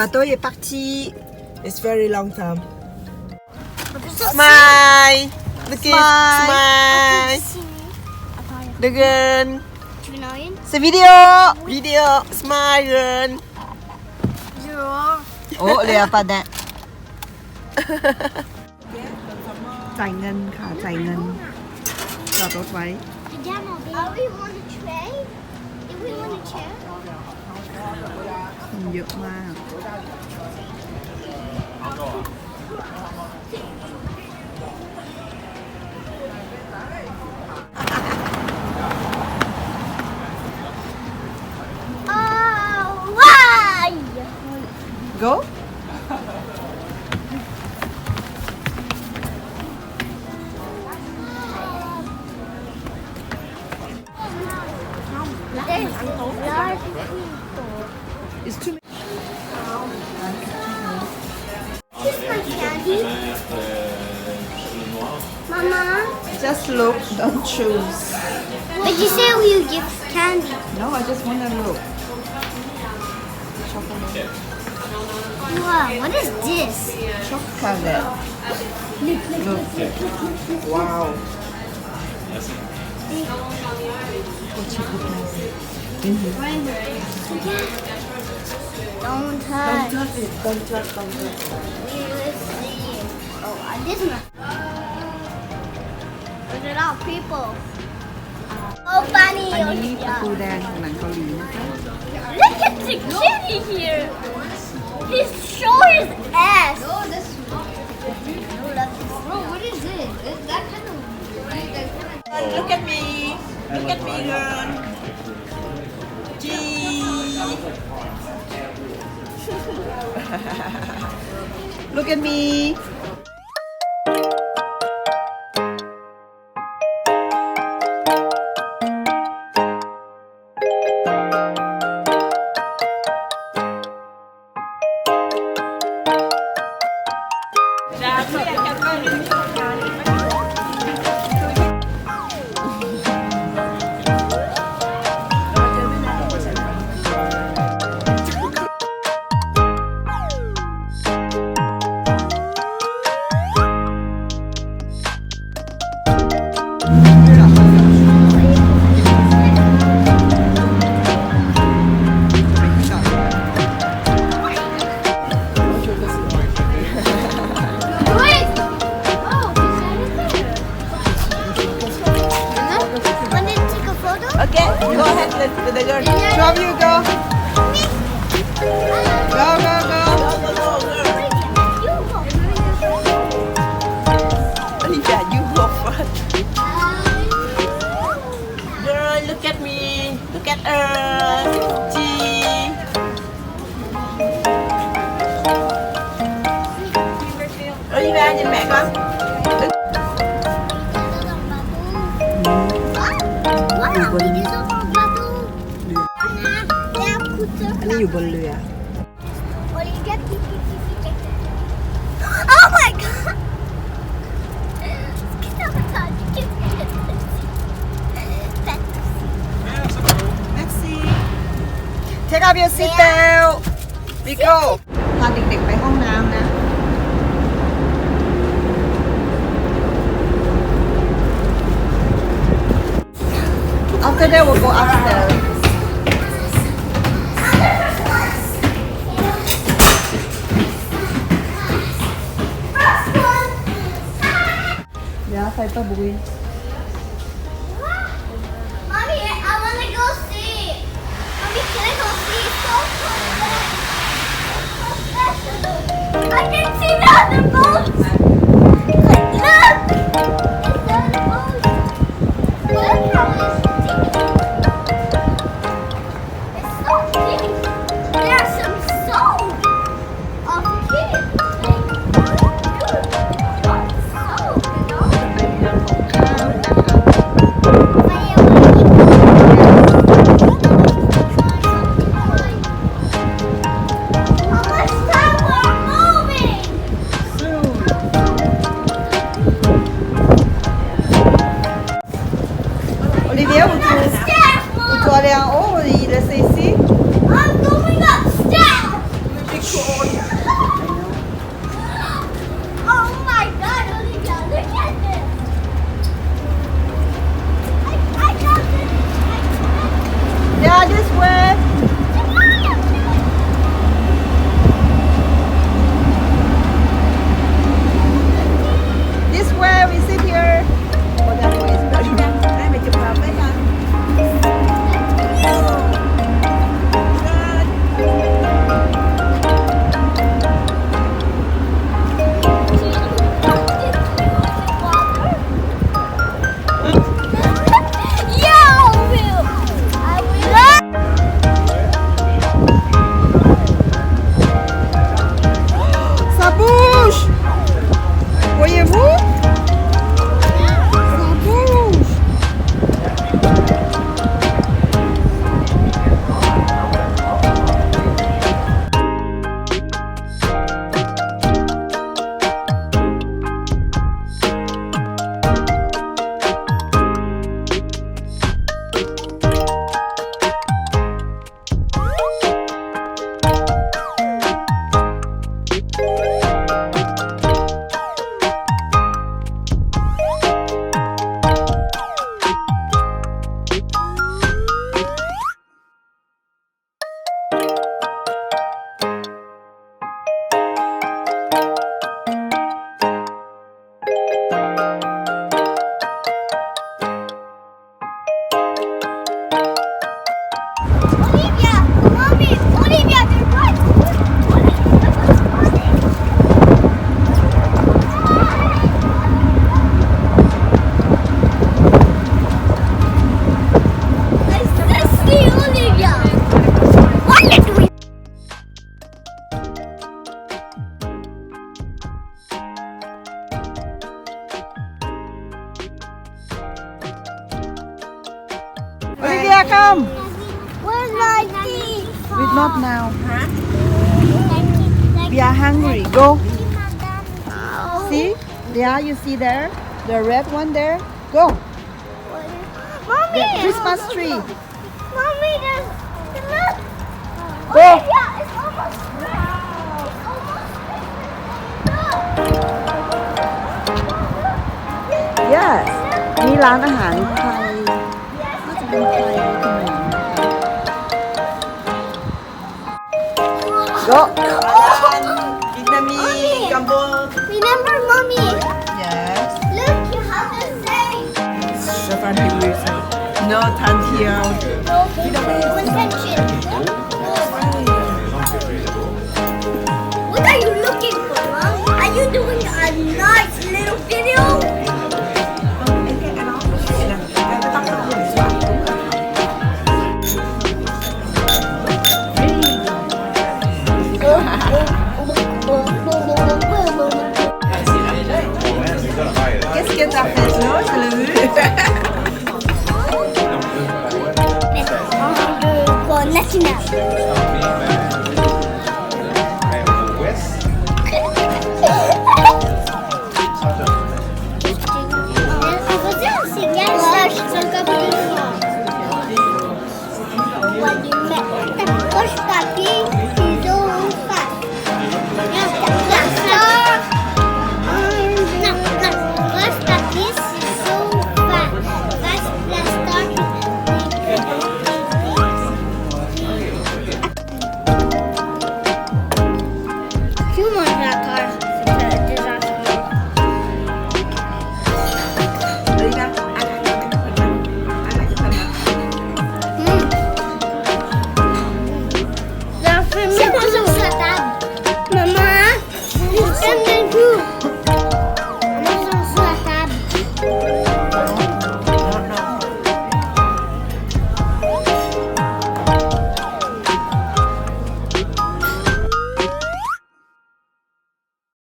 bateau est parti. It's very long time. Smile. Look at smile. Dengan. C'est vidéo. Vidéo. Smile. Oh, dia apa dah? จ่ายเงินค่ะจ่ายเงินจอดรถไว้ Are we on a tray? Did we want a chair? คนเยอะมาก Oh, why? Go There's large people. It's too This is my candy. Mama, Just look, don't choose. but you say you give candy. No, I just want to look. Chocolate. Wow, what is this? Chocolate. Look. Wow. What you put nice. Don't touch. Don't touch it. Don't touch. Don't touch. Let's see. Oh, this one. Look at all people. Oh, bunny. อันนี้ประตูแดงของหนังเกาหลีนะคะ Look at the kitty here. He's showing his ass. Oh, this. Bro, what is it? That kind of. Look at me. Look at me, girl. Look at me. Wait. Oh, want to take a photo? Okay, go ahead, let's do the girl. Two of you go. Go, go, go. Yeah, you go first. Girl, look at me. Look at us. Gee. Đi ra nhìn mẹ con. Anh ấyอยู่บนเรือ Oh my god! Merci. Take off your seatbelt. We go. พาเด็กๆไปห้องน้ำนะ After that, we'll go upstairs. Yeah, Piper Boy. Mommy, I want to go see. Mommy, can I go see? It's so cool. I can see the other boats. Look! It's the other boats. Look how it's deep. It's so deep. There's some soap of kids. Like, soap, you know? เป็นเรื่องของข้าวนะคะ How much time we're moving? come Where's my tea? with not now we are hungry go see yeah you see there the red one there go Mommy! the Christmas tree Mommy, there's look! Go. Oh, yeah, it's almost red. It's almost red. yes นี่ร้านอาหารไทยน่าจะเป็นไทยขนม go Vietnamese gumbo Remember, Mommy? yes Look, you have to say. Stefan Hillerson no Tan Hiao No, Vietnamese.